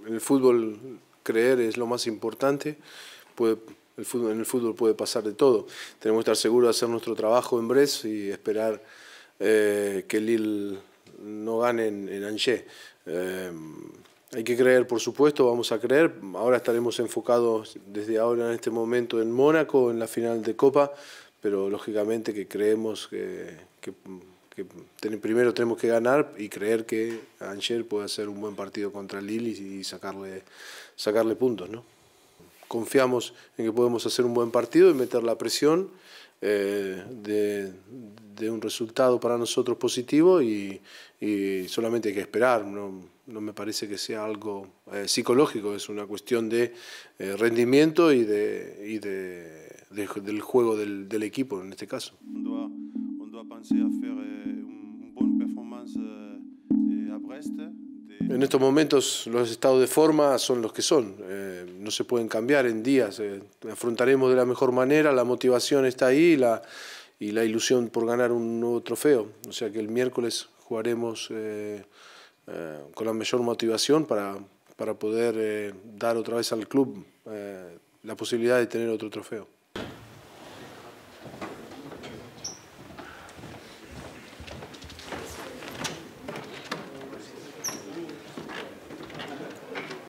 En el fútbol creer es lo más importante. En el fútbol puede pasar de todo. Tenemos que estar seguros de hacer nuestro trabajo en Brest y esperar que Lille no gane en Angers. Hay que creer, por supuesto, vamos a creer. Ahora estaremos enfocados desde ahora en este momento en Mónaco, en la final de Copa, pero lógicamente que creemos que primero tenemos que ganar y creer que Angers puede hacer un buen partido contra Lille y sacarle puntos, ¿no? Confiamos en que podemos hacer un buen partido y meter la presión de un resultado para nosotros positivo y solamente hay que esperar. No me parece que sea algo psicológico, es una cuestión de rendimiento y del juego del equipo en este caso. On doit penser à faire une bonne performance à Brest. En estos momentos los estados de forma son los que son, no se pueden cambiar en días, afrontaremos de la mejor manera, la motivación está ahí y la ilusión por ganar un nuevo trofeo, o sea que el miércoles jugaremos con la mayor motivación para poder dar otra vez al club la posibilidad de tener otro trofeo.